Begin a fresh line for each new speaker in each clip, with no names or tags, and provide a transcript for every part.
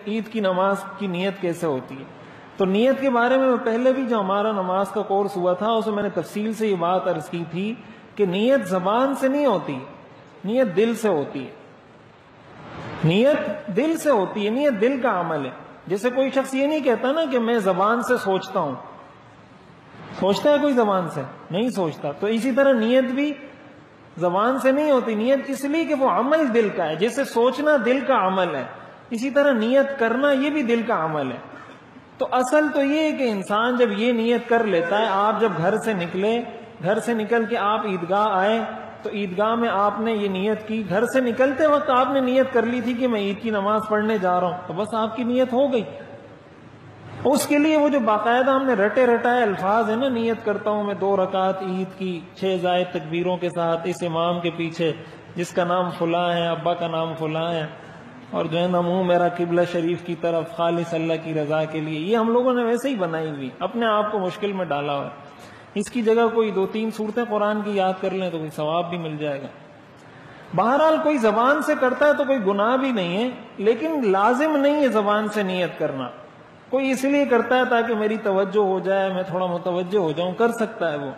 عید کی نماز کی نیت کیسے ہوتی ہے؟ تو نیت کے بارے میں پہلے بھی جو ہمارا نماز کا کورس ہوا تھا اس میں نے تفصیل سے یہ بات عرض کی تھی کہ نیت زبان سے نہیں ہوتی، نیت دل سے ہوتی ہے. نیت دل سے ہوتی ہے، نیت دل کا عمل ہے. جیسے کوئی شخص یہ نہیں کہتا نا کہ میں زبان سے سوچتا ہوں. سوچتا ہے کوئی زبان سے؟ نہیں سوچتا. تو اسی طرح نیت بھی زبان سے نہیں ہوتی. نیت اس لیے کہ وہ عمل دل کا ہے. جیسے سوچنا دل کا عمل ہے، اسی طرح نیت کرنا یہ بھی دل کا عمل ہے. تو اصل تو یہ ہے کہ انسان جب یہ نیت کر لیتا ہے، آپ جب گھر سے نکلے، گھر سے نکل کے آپ عیدگاہ آئے تو عیدگاہ میں آپ نے یہ نیت کی. گھر سے نکلتے وقت آپ نے نیت کر لی تھی کہ میں عید کی نماز پڑھنے جا رہا ہوں، تو بس آپ کی نیت ہو گئی. اس کے لیے وہ جو باقاعدہ ہم نے رٹے رٹائے الفاظ ہیں نا، نیت کرتا ہوں میں 2 رکعت عید کی 6 زائد تکبیروں کے ساتھ اس امام کے پیچھے جس کا نام فلاں ہے، ابا کا نام فلاں ہے، اور جو ہے نا منہ میرا قبلہ شریف کی طرف خالص اللہ کی رضا کے لیے. یہ ہم لوگوں نے ویسے ہی بنائی ہوئی، اپنے آپ کو مشکل میں ڈالا ہوا ہے. اس کی جگہ کوئی 2-3 صورتیں قرآن کی یاد کر لیں تو کوئی ثواب بھی مل جائے گا. بہرحال کوئی زبان سے کرتا ہے تو کوئی گناہ بھی نہیں ہے، لیکن لازم نہیں ہے زبان سے نیت کرنا. کوئی اس لیے کرتا ہے تاکہ میری توجہ ہو جائے، میں تھوڑا متوجہ ہو جاؤں، کر سکتا ہے وہ،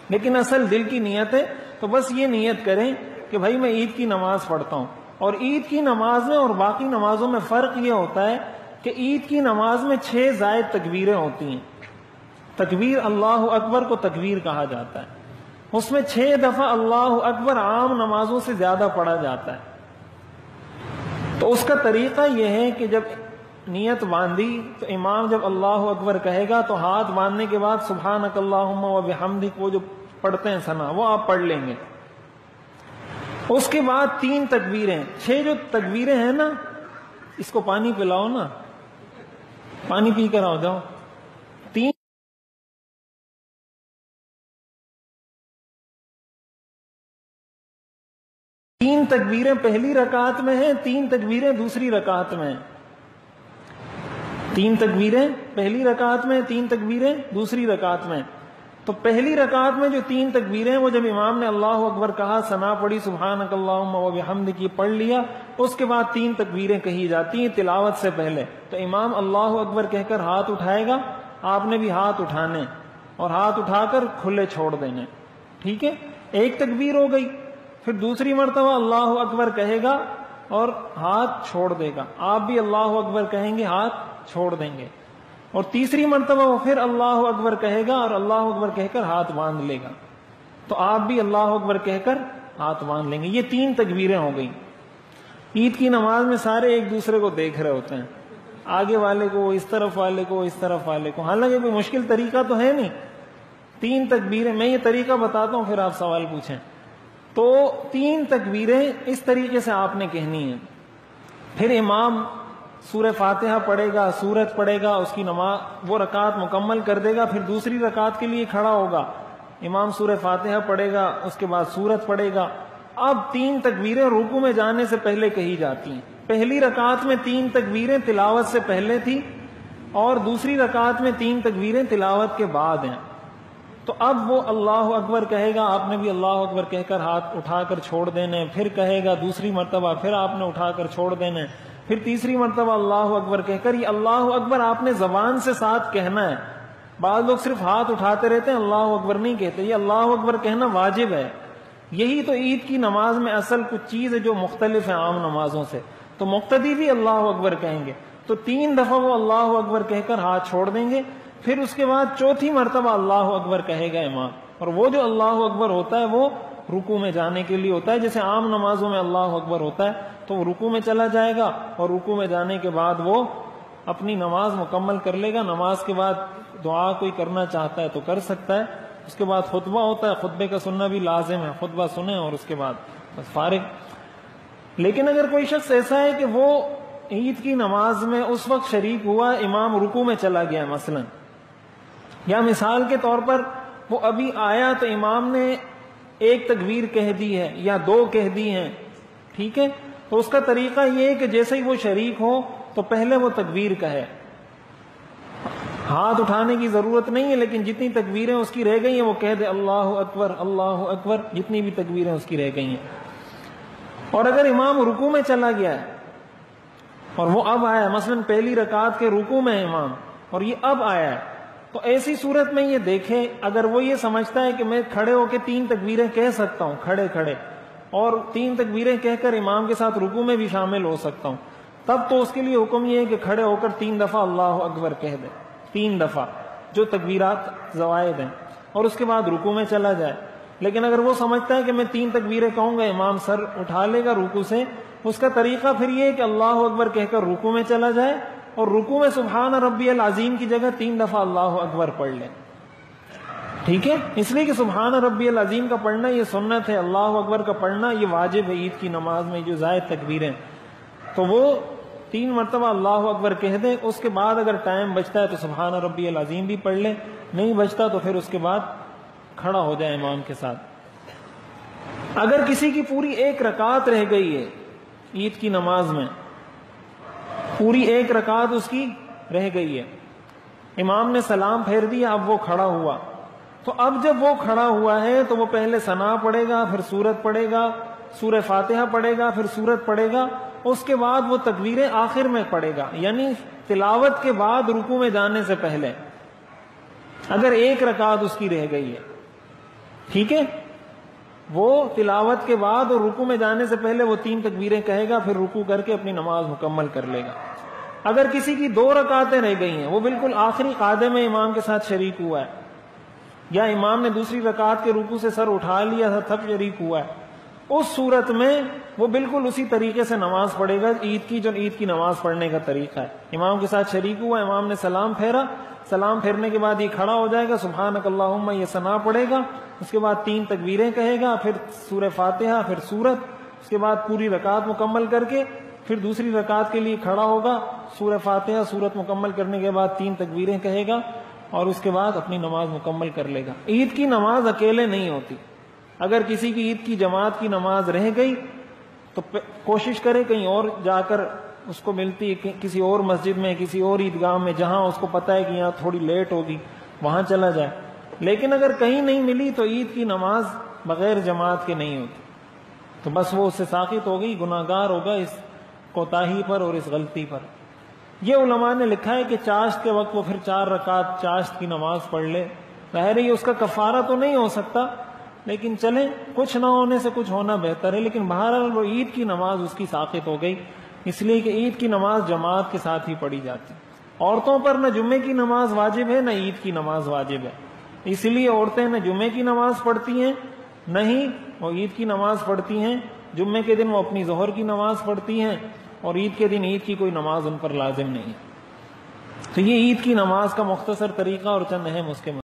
لیکن اصل دل کی نیت ہے. تو بس یہ نیت کریں کہ بھائی میں عید کی نماز پڑھتا ہوں. اور عید کی نماز میں اور باقی نمازوں میں فرق یہ ہوتا ہے کہ عید کی نماز میں 6 زائد تکبیریں ہوتی ہیں. تکبیر اللہ اکبر کو تکبیر کہا جاتا ہے. اس میں 6 دفعہ اللہ اکبر عام نمازوں سے زیادہ پڑھا جاتا ہے. تو اس کا طریقہ یہ ہے کہ جب نیت باندھی تو امام جب اللہ اکبر کہے گا تو ہاتھ باندھنے کے بعد سبحانک اللہم و بحمدک وہ جو پڑھتے ہیں ثنا وہ آپ پڑھ لیں گے. اس کے بعد 3 تکبیریں، 6 جو تکبیریں ہیں نا، اس کو پانی پلاؤ نا، پانی پی کر آؤ جاؤ. 3 تکبیریں پہلی رکعت میں ہیں، 3 تکبیریں دوسری رکعت میں ہیں. 3 تکبیریں پہلی رکعت میں، 3 تکبیریں دوسری رکعت میں. تو پہلی رکعت میں جو 3 تکبیریں وہ جب امام نے اللہ اکبر کہا، ثنا پڑھی سبحانک اللہم و بحمدک پڑھ لیا، اس کے بعد 3 تکبیریں کہی جاتی ہیں تلاوت سے پہلے. تو امام اللہ اکبر کہہ کر ہاتھ اٹھائے گا، آپ نے بھی ہاتھ اٹھانے اور ہاتھ اٹھا کر کھلے چھوڑ دینے. ٹھیک ہے، ایک تکبیر ہو گئی. پھر دوسری مرتبہ اللہ اکبر کہے گا اور ہاتھ چھوڑ دے گا، آپ بھی اللہ اکبر کہیں گے، ہاتھ چھوڑ دیں گے. اور تیسری مرتبہ وہ پھر اللہ اکبر کہے گا اور اللہ اکبر کہہ کر ہاتھ باندھ لے گا، تو آپ بھی اللہ اکبر کہہ کر ہاتھ باندھ لیں گے. یہ 3 تکبیریں ہو گئی. عید کی نماز میں سارے ایک دوسرے کو دیکھ رہے ہوتے ہیں، آگے والے کو، اس طرف والے کو، اس طرف والے کو. حالانکہ کوئی مشکل طریقہ تو ہے نہیں. 3 تکبیریں، میں یہ طریقہ بتاتا ہوں پھر آپ سوال پوچھیں. تو 3 تکبیریں اس طریقے سے آپ نے کہنی ہیں. پھر امام سورہ فاتحہ پڑھے گا، سورت پڑھے گا، اس کی نماز وہ رکعت مکمل کر دے گا. پھر دوسری رکعت کے لیے کھڑا ہوگا، امام سورہ فاتحہ پڑھے گا، اس کے بعد سورت پڑھے گا. اب 3 تکبیریں رکوع میں جانے سے پہلے کہی جاتی ہیں. پہلی رکعت میں 3 تکبیریں تلاوت سے پہلے تھی اور دوسری رکعت میں 3 تکبیریں تلاوت کے بعد ہیں. تو اب وہ اللہ اکبر کہے گا، آپ نے بھی اللہ اکبر کہہ کر ہاتھ اٹھا کر چھوڑ دینے. پھر کہے گا دوسری مرتبہ، پھر آپ نے اٹھا کر چھوڑ دینے. پھر تیسری مرتبہ اللہ اکبر کہہ کر، یہ اللہ اکبر آپ نے زبان سے ساتھ کہنا ہے. بعض لوگ صرف ہاتھ اٹھاتے رہتے ہیں، اللہ اکبر نہیں کہتے. یہ اللہ اکبر کہنا واجب ہے. یہی تو عید کی نماز میں اصل کچھ چیز ہے جو مختلف ہے عام نمازوں سے. تو مقتدی بھی اللہ اکبر کہیں گے، تو 3 دفعہ وہ اللہ اکبر کہہ کر ہاتھ چھوڑ دیں گے. پھر اس کے بعد چوتھی مرتبہ اللہ اکبر کہے گا امام. اور وہ جو اللہ اکبر ہوتا ہے وہ رکوع میں جانے کے لیے ہوتا ہے. جیسے عام نمازوں میں اللہ اکبر ہوتا ہے تو وہ رکوع میں چلا جائے گا اور رکوع میں جانے کے بعد وہ اپنی نماز مکمل کر لے گا. نماز کے بعد دعا کوئی کرنا چاہتا ہے تو کر سکتا ہے. اس کے بعد خطبہ ہوتا ہے، خطبے کا سننا بھی لازم ہے. خطبہ سنیں اور اس کے بعد بس فارغ. لیکن اگر کوئی شخص ایسا ہے کہ وہ عید کی نماز میں اس وقت شریک ہوا، امام رکوع میں چلا گیا مثلا، یا مثال کے طور پر وہ ابھی آیا تو امام نے 1 تکبیر کہہ دی ہے یا 2 کہہ دی ہیں، ٹھیک ہے، تو اس کا طریقہ یہ ہے کہ جیسے ہی وہ شریک ہو تو پہلے وہ تکبیر کہے. ہاتھ اٹھانے کی ضرورت نہیں ہے، لیکن جتنی تکبیریں اس کی رہ گئی ہیں وہ کہہ دے اللہ اکبر اللہ اکبر، جتنی بھی تکبیریں اس کی رہ گئی ہیں. اور اگر امام رکوع میں چلا گیا ہے اور وہ اب آیا ہے، مثلا پہلی رکعت کے رکوع میں امام اور یہ اب آیا ہے، تو ایسی صورت میں یہ دیکھے اگر وہ یہ سمجھتا ہے کہ میں کھڑے ہو کے 3 تکبیریں کہہ سکتا ہوں کھڑے کھڑے، اور 3 تکبیریں کہہ کر امام کے ساتھ رکوع میں بھی شامل ہو سکتا ہوں، تب تو اس کے لیے حکم یہ ہے کہ کھڑے ہو کر 3 دفعہ اللہ اکبر کہہ دے، 3 دفعہ جو تکبیرات زوائد ہیں، اور اس کے بعد رکوع میں چلا جائے۔ لیکن اگر وہ سمجھتا ہے کہ میں 3 تکبیریں کہوں گا امام سر اٹھا لے گا رکوع سے، اس کا طریقہ پھر یہ ہے کہ اللہ اکبر کہہ کر رکوع میں چلا جائے اور رکوع میں سبحان ربی العظیم کی جگہ 3 دفعہ اللہ اکبر پڑھ لے، ٹھیک ہے؟ اس لیے کہ سبحان ربی العظیم کا پڑھنا یہ سنت ہے، اللہ اکبر کا پڑھنا یہ واجب ہے عید کی نماز میں جو زائد تکبیریں، تو وہ 3 مرتبہ اللہ اکبر کہہ دے، اس کے بعد اگر ٹائم بچتا ہے تو سبحان ربی العظیم بھی پڑھ لے، نہیں بچتا تو پھر اس کے بعد کھڑا ہو جائے امام کے ساتھ۔ اگر کسی کی پوری 1 رکعت رہ گئی ہے عید کی نماز میں، پوری 1 رکعت اس کی رہ گئی ہے، امام نے سلام پھیر دیا، اب وہ کھڑا ہوا، تو اب جب وہ کھڑا ہوا ہے تو وہ پہلے ثنا پڑھے گا، پھر سورت پڑھے گا، سورہ فاتحہ پڑھے گا، پھر سورت پڑھے گا، اس کے بعد وہ تکبیریں آخر میں پڑھے گا، یعنی تلاوت کے بعد رکوع میں جانے سے پہلے، اگر 1 رکعت اس کی رہ گئی ہے، ٹھیک ہے، وہ تلاوت کے بعد اور رکوع میں جانے سے پہلے وہ 3 تکبیریں کہے گا، پھر رکوع کر کے اپنی نماز مکمل کر لے گا۔ اگر کسی کی 2 رکعتیں رہ گئی ہیں، وہ بالکل آخری قعدے میں امام کے ساتھ شریک ہوا ہے، یا امام نے دوسری رکعت کے رکوع سے سر اٹھا لیا تھا تب شریک ہوا ہے، اس صورت میں وہ بالکل اسی طریقے سے نماز پڑھے گا عید کی جو عید کی نماز پڑھنے کا طریقہ ہے۔ امام کے ساتھ شریک ہوا، امام نے سلام پھیرا، سلام پھیرنے کے بعد یہ کھڑا ہو جائے گا، سبحانک اللہم یہ ثنا پڑھے گا، اس کے بعد 3 تکبیریں کہے گا، پھر سورہ فاتحہ، پھر سورت، اس کے بعد پوری رکعت مکمل کر کے پھر دوسری رکعت کے لیے کھڑا ہوگا، سورہ فاتحہ سورت مکمل کرنے کے بعد 3 تکبیریں کہے گا اور اس کے بعد اپنی نماز مکمل کر لے گا۔ عید کی نماز اکیلے نہیں ہوتی، اگر کسی کی عید کی جماعت کی نماز رہ گئی تو کوشش کرے کہیں اور جا کر اس کو ملتی ہے، کسی اور مسجد میں، کسی اور عیدگاہ میں جہاں اس کو پتہ ہے کہ یہاں تھوڑی لیٹ ہوگی وہاں چلا جائے۔ لیکن اگر کہیں نہیں ملی تو عید کی نماز بغیر جماعت کے نہیں ہوتی، تو بس وہ اس سے ساقط ہو گئی، گناہگار ہوگا اس کوتاہی پر اور اس غلطی پر۔ یہ علماء نے لکھا ہے کہ چاشت کے وقت وہ پھر 4 رکعت چاشت کی نماز پڑھ لے، ظاہر ہے اس کا کفارہ تو نہیں ہو سکتا، لیکن چلیں کچھ نہ ہونے سے کچھ ہونا بہتر ہے، لیکن بہرحال وہ عید کی نماز اس کی ساقط ہو گئی، اس لیے کہ عید کی نماز جماعت کے ساتھ ہی پڑھی جاتی۔ عورتوں پر نہ جمعے کی نماز واجب ہے نہ عید کی نماز واجب ہے، اس لیے عورتیں نہ جمعے کی نماز پڑھتی ہیں نہ ہی وہ عید کی نماز پڑھتی ہیں۔ جمعے کے دن وہ اپنی ظہر کی نماز پڑھتی ہیں اور عید کے دن عید کی کوئی نماز ان پر لازم نہیں۔ تو یہ عید کی نماز کا مختصر طریقہ اور چند اہم اس کے